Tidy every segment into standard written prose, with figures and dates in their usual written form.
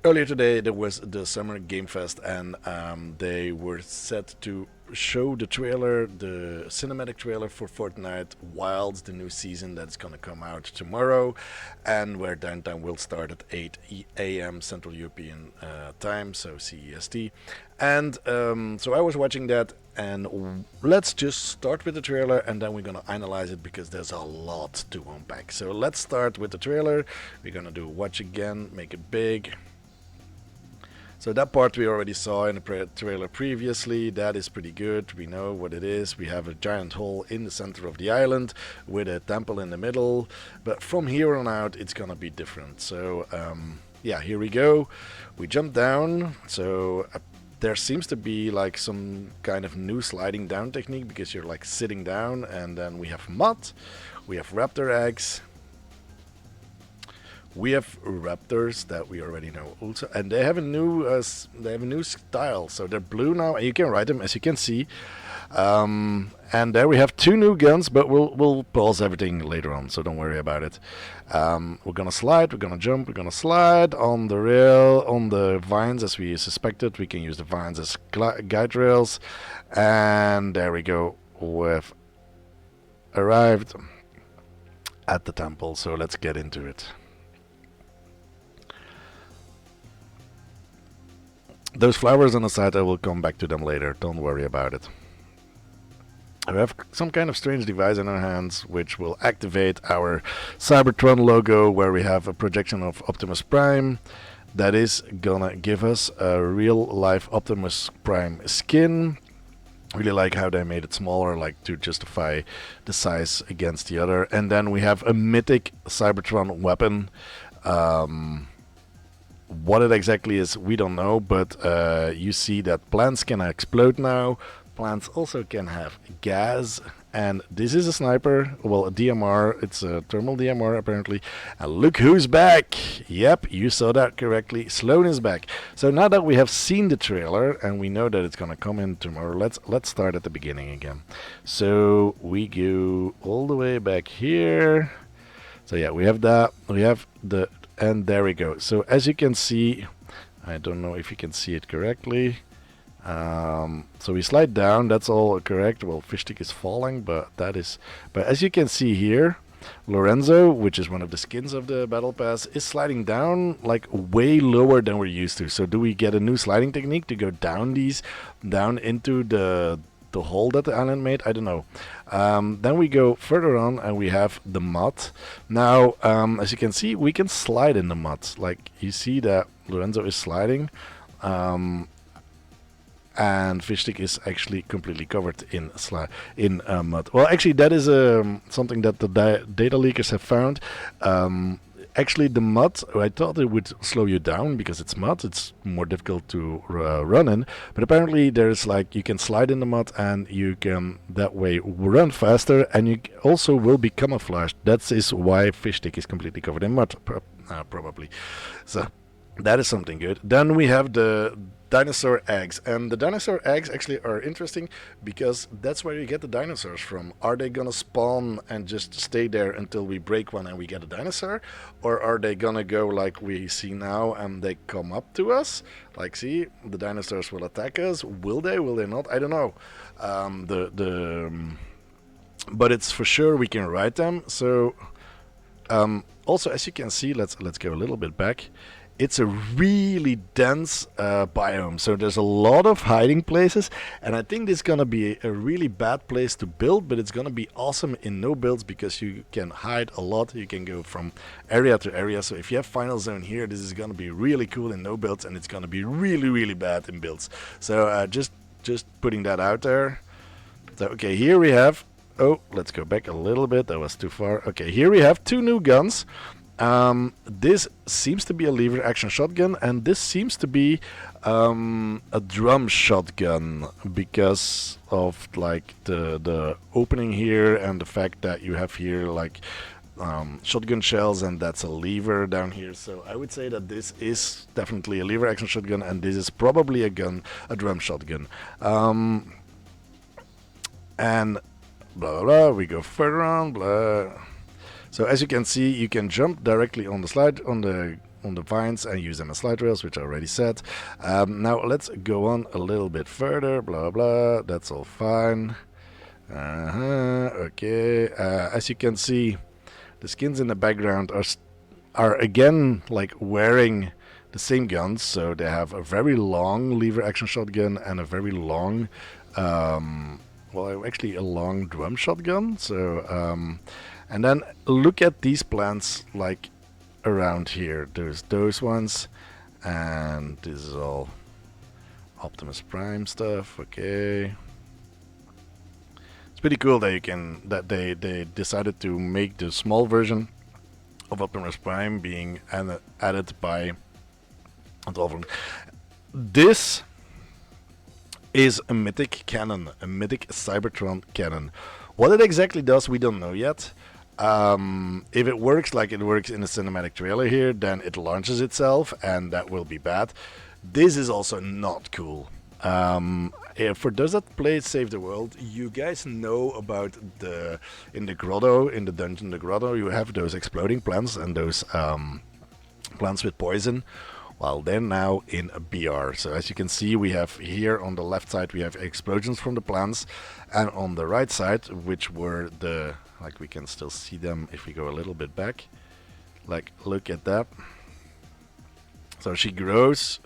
Earlier today there was the Summer Game Fest, and they were set to show the trailer, the cinematic trailer for Fortnite Wilds, the new season that's gonna come out tomorrow, and where downtime will start at 8 a.m. Central European time, so CEST. And so I was watching that, and let's just start with the trailer, and then we're gonna analyze it because there's a lot to unpack. So let's start with the trailer. We're gonna do watch again, make it big. So that part we already saw in the trailer previously. That is pretty good. We know what it is. We have a giant hole in the center of the island with a temple in the middle. But from here on out, it's gonna be different. So yeah, here we go. We jump down. So there seems to be like some kind of new sliding down technique because you're like sitting down, and then we have mud, we have raptor eggs. We have raptors that we already know also, and they have a new style. So they're blue now, and you can ride them as you can see. And there we have two new guns, but we'll pause everything later on, so don't worry about it. We're gonna slide, we're gonna jump, we're gonna slide on the rail, on the vines as we suspected. We can use the vines as guide rails, and there we go. We've arrived at the temple, so let's get into it. Those flowers on the side, I will come back to them later. Don't worry about it. We have some kind of strange device in our hands which will activate our Cybertron logo, where we have a projection of Optimus Prime that is gonna give us a real life Optimus Prime skin. Really like how they made it smaller, like to justify the size against the other. And then we have a mythic Cybertron weapon. What it exactly is, we don't know, but you see that plants can explode now. Plants also can have gas, and this is a sniper, well, a DMR, it's a thermal DMR apparently. And look who's back! Yep, you saw that correctly, Sloan is back. So now that we have seen the trailer and we know that it's gonna come in tomorrow, let's start at the beginning again. So we go all the way back here. So yeah, we have that, we have the, and there we go. So as you can see, I don't know if you can see it correctly. So we slide down, that's all correct. Well, Fishstick is falling, but as you can see here, Lorenzo, which is one of the skins of the battle pass, is sliding down like way lower than we're used to. So do we get a new sliding technique to go down into the hole that the island made? I don't know. Then we go further on and we have the mud. Now, as you can see, we can slide in the mud. Like you see that Lorenzo is sliding. And Fishstick is actually completely covered in mud. Well, actually, that is something that the data leakers have found. Actually, the mud, I thought it would slow you down because it's mud. It's more difficult to run in. But apparently, there's like you can slide in the mud and you can that way run faster, and you also will be camouflaged. That is why Fishstick is completely covered in mud, probably. So that is something good. Then we have the dinosaur eggs, and the dinosaur eggs actually are interesting because that's where you get the dinosaurs from. Are they gonna spawn and just stay there until we break one and we get a dinosaur, or are they gonna go like we see now and they come up to us? Like, see, the dinosaurs will attack us. Will they not? I don't know. But it's for sure we can ride them. So also, as you can see, let's go a little bit back. It's a really dense biome, so there's a lot of hiding places, and I think this is gonna be a really bad place to build, but it's gonna be awesome in no builds because you can hide a lot. You can go from area to area. So if you have final zone here, this is gonna be really cool in no builds, and it's gonna be really bad in builds. So just putting that out there. So okay, here we have. Oh, let's go back a little bit. That was too far. Okay, here we have two new guns. This seems to be a lever action shotgun, and this seems to be a drum shotgun because of like the opening here and the fact that you have here like shotgun shells, and that's a lever down here. So I would say that this is definitely a lever action shotgun, and this is probably a drum shotgun. And blah blah blah. We go further on. Blah. So as you can see, you can jump directly on the slide on the on the vines and use them as slide rails, which I already said. Now let's go on a little bit further. Blah blah. That's all fine. Okay. As you can see, the skins in the background are again like wearing the same guns. So they have a very long lever action shotgun and a very long, well, actually a long drum shotgun. So and then look at these plants like around here. There's those ones, and this is all Optimus Prime stuff. Okay. Pretty cool that they decided to make the small version of Optimus Prime being added by Dolphin. This is a mythic cannon, a mythic Cybertron cannon. What it exactly does, we don't know yet. If it works like it works in the cinematic trailer here, then it launches itself, and that will be bad. This is also not cool. For those that played Save the World, you guys know about in the grotto, in the dungeon, the grotto, you have those exploding plants and those plants with poison. Well, they're now in a BR. So as you can see, we have here on the left side, we have explosions from the plants, and on the right side, which were like we can still see them if we go a little bit back. Like, look at that. So she grows.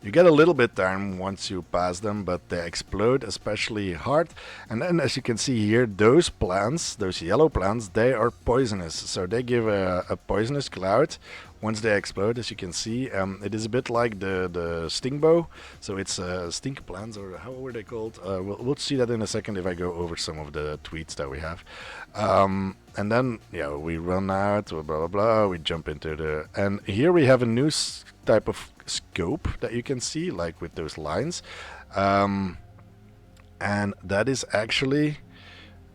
You get a little bit time once you pass them, but they explode especially hard. And then, as you can see here, those plants, those yellow plants, they are poisonous. So they give a poisonous cloud once they explode, as you can see. It is a bit like the stingbow. So it's stink plants, or how were they called? We'll see that in a second if I go over some of the tweets that we have. And then, yeah, we run out, blah, blah, blah. We jump into and here we have a new type of scope that you can see, like with those lines, and that is actually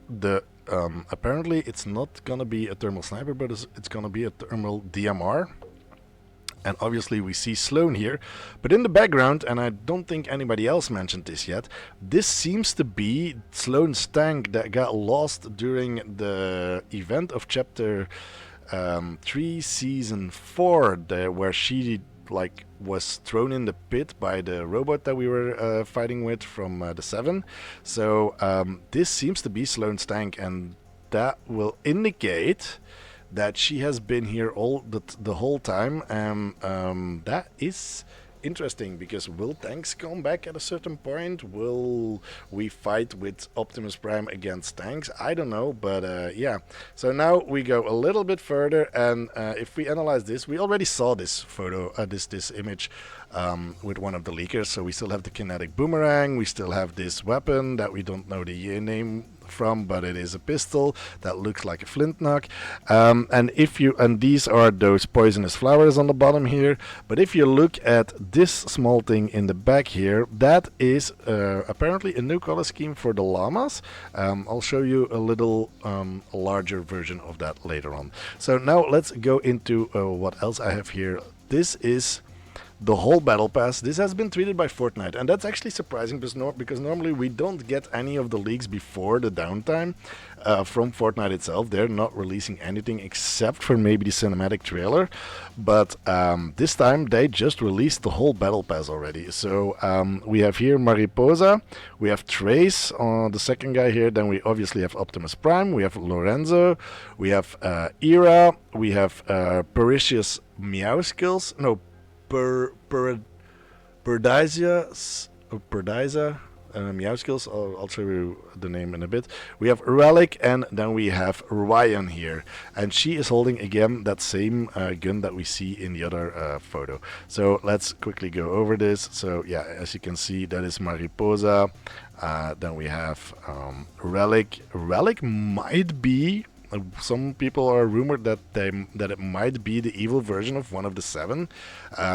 the apparently it's not gonna be a thermal sniper, but it's gonna be a thermal DMR. And obviously we see Sloan here, but in the background, and I don't think anybody else mentioned this yet, this seems to be Sloan's tank that got lost during the event of chapter 3 season 4, where she like was thrown in the pit by the robot that we were fighting with from the 7. So this seems to be Sloan's tank, and that will indicate that she has been here the whole time. That is interesting, because will tanks come back at a certain point? Will we fight with Optimus Prime against tanks? I don't know, but yeah. So now we go a little bit further, and if we analyze this, we already saw this photo, this image with one of the leakers. So we still have the kinetic boomerang, we still have this weapon that we don't know the name from, but it is a pistol that looks like a flintlock, and these are those poisonous flowers on the bottom here. But if you look at this small thing in the back here, that is apparently a new color scheme for the llamas. I'll show you a little larger version of that later on. So now let's go into what else I have here. This is the whole battle pass. This has been tweeted by Fortnite, and that's actually surprising because normally we don't get any of the leaks before the downtime from Fortnite itself. They're not releasing anything except for maybe the cinematic trailer, but this time they just released the whole battle pass already. So we have here Mariposa, we have Trace, the second guy here, then we obviously have Optimus Prime, we have Lorenzo, we have Era, we have Pericious Meowskills, no, Perdiza Meowskills. I'll show you the name in a bit. We have Relic, and then we have Ryan here, and she is holding again that same gun that we see in the other photo. So let's quickly go over this. So yeah, as you can see, that is Mariposa. Then we have Relic. Relic might be, some people are rumored that it might be the evil version of one of the 7,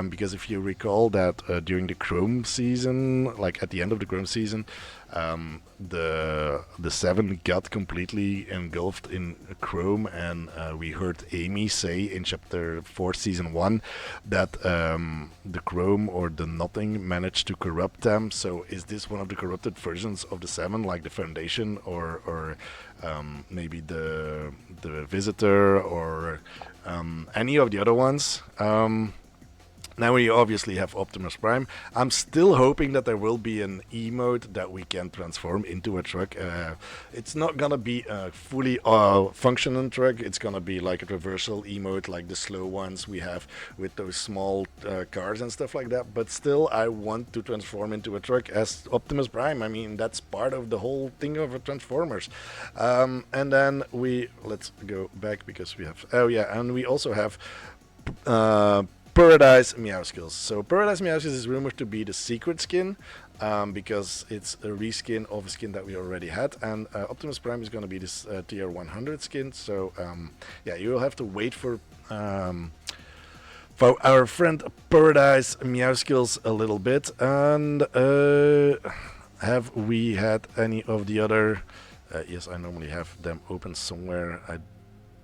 because if you recall that during the Chrome season, like at the end of the Chrome season, the 7 got completely engulfed in Chrome, and we heard Amy say in chapter 4 season 1 that the Chrome or the Nothing managed to corrupt them. So is this one of the corrupted versions of the 7, like the Foundation, or maybe the Visitor, or any of the other ones? Now we obviously have Optimus Prime. I'm still hoping that there will be an emote that we can transform into a truck. It's not gonna be a fully functioning truck. It's gonna be like a reversal emote, like the slow ones we have with those small cars and stuff like that. But still, I want to transform into a truck as Optimus Prime. I mean, that's part of the whole thing of Transformers. And then let's go back because we have. Oh yeah, and we also have. Paradise Meowskills. So Paradise Meowskills is rumored to be the secret skin, because it's a reskin of a skin that we already had, and Optimus Prime is going to be this tier 100 skin. So yeah, you will have to wait for our friend Paradise Meowskills a little bit. And have we had any of the other? Yes, I normally have them open somewhere. I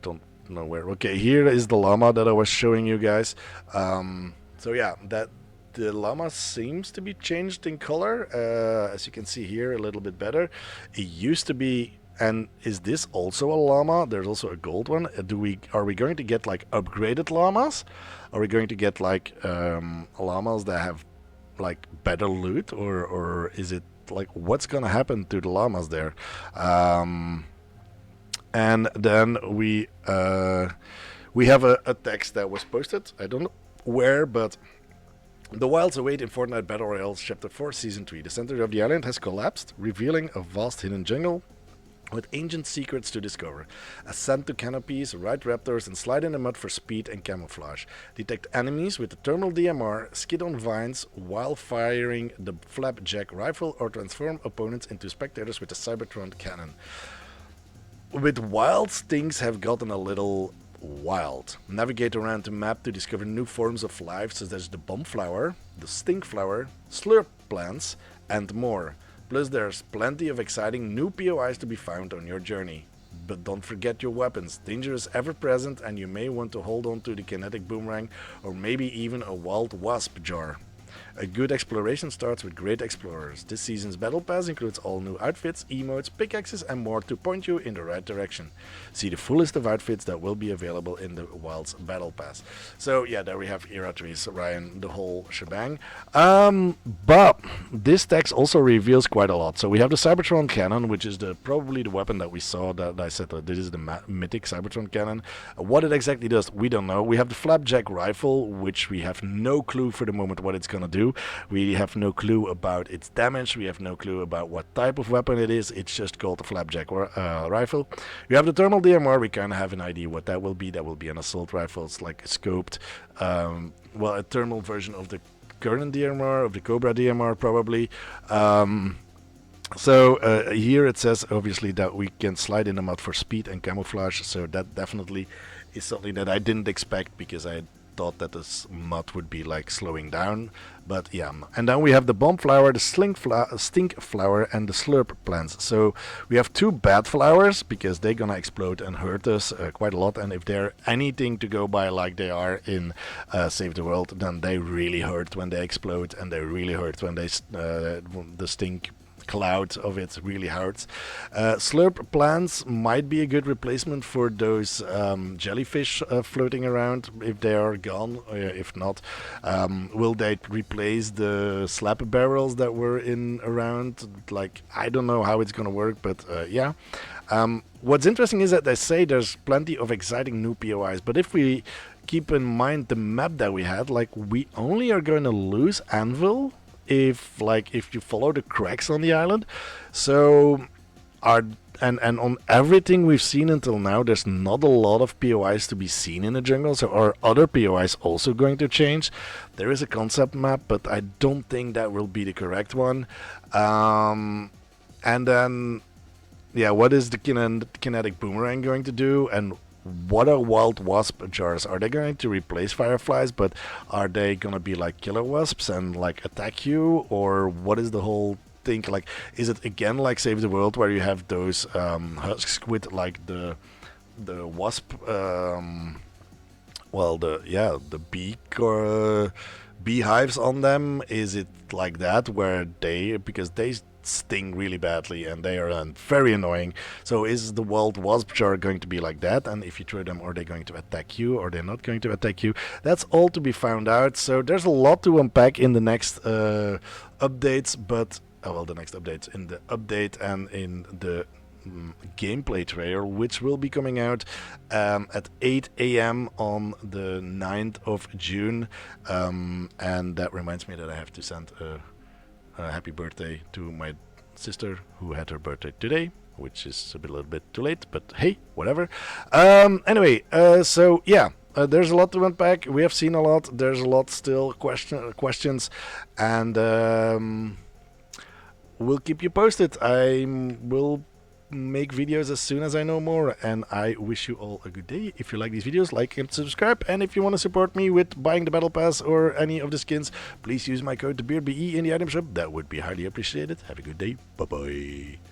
don't nowhere. Okay, here is the llama that I was showing you guys. So yeah, that the llama seems to be changed in color, as you can see here a little bit better. It used to be. And is this also a llama? There's also a gold one. Are we going to get like upgraded llamas? Are we going to get like llamas that have like better loot, or is it like what's gonna happen to the llamas there? And then we have a text that was posted. I don't know where, but the wilds await in Fortnite Battle Royale Chapter 4 Season 3. The center of the island has collapsed, revealing a vast hidden jungle with ancient secrets to discover. Ascend to canopies, ride raptors, and slide in the mud for speed and camouflage. Detect enemies with the thermal DMR, skid on vines while firing the flapjack rifle, or transform opponents into spectators with the Cybertron cannon. With wilds, things have gotten a little wild. Navigate around the map to discover new forms of life, such as the bomb flower, the stink flower, slurp plants, and more. Plus, there's plenty of exciting new POIs to be found on your journey. But don't forget your weapons. Danger is ever present, and you may want to hold on to the kinetic boomerang, or maybe even a wild wasp jar. A good exploration starts with great explorers. This season's Battle Pass includes all new outfits, emotes, pickaxes, and more to point you in the right direction. See the full list of outfits that will be available in the Wilds Battle Pass. So yeah, there we have Eratrice, Ryan, the whole shebang. But this text also reveals quite a lot. So we have the Cybertron cannon, which is probably the weapon that we saw that I said that this is the mythic Cybertron cannon. What it exactly does, we don't know. We have the flapjack rifle, which we have no clue for the moment what it's gonna do. We have no clue about its damage. We have no clue about what type of weapon it is. It's just called a flapjack rifle. You have the thermal DMR. We kind of have an idea what that will be. That will be an assault rifle. It's like a scoped, a thermal version of the current DMR, of the Cobra DMR probably. So here it says obviously that we can slide in the mud for speed and camouflage. So that definitely is something that I didn't expect, because I thought that this mud would be like slowing down. But yeah, and then we have the bomb flower, the stink flower, and the slurp plants. So we have two bad flowers, because they're gonna explode and hurt us quite a lot. And if they're anything to go by like they are in Save the World, then they really hurt when they explode, and they really hurt when they the stink cloud of it really hurts. Slurp plants might be a good replacement for those jellyfish floating around if they are gone. If not, will they replace the slap barrels that were around? Like, I don't know how it's gonna work, but yeah. What's interesting is that they say there's plenty of exciting new POIs, but if we keep in mind the map that we had, like, we only are going to lose Anvil if you follow the cracks on the island. So and on everything we've seen until now, there's not a lot of POIs to be seen in the jungle. So are other POIs also going to change? There is a concept map, but I don't think that will be the correct one. And then yeah, what is the kinetic boomerang going to do? And what are wild wasp jars? Are they going to replace fireflies, but are they gonna be like killer wasps and like attack you, or what is the whole think like, is it again like Save the World where you have those husks with like the wasp, well, the beak or beehives on them? Is it like that where because they sting really badly and they are very annoying? So is the wild wasp jar going to be like that? And if you throw them, are they going to attack you or they're not going to attack you? That's all to be found out. So there's a lot to unpack in the next updates, but well, the next updates in the update and in the gameplay trailer, which will be coming out at 8 a.m. on the 9th of June. And that reminds me that I have to send a happy birthday to my sister who had her birthday today, which is a little bit too late, but hey, whatever. Anyway, so yeah. There's a lot to unpack. We have seen a lot. There's a lot still questions, and we'll keep you posted. I will make videos as soon as I know more, and I wish you all a good day. If you like these videos, like and subscribe, and if you want to support me with buying the battle pass or any of the skins, please use my code TheBeardBE in the item shop. That would be highly appreciated. Have a good day. Bye bye.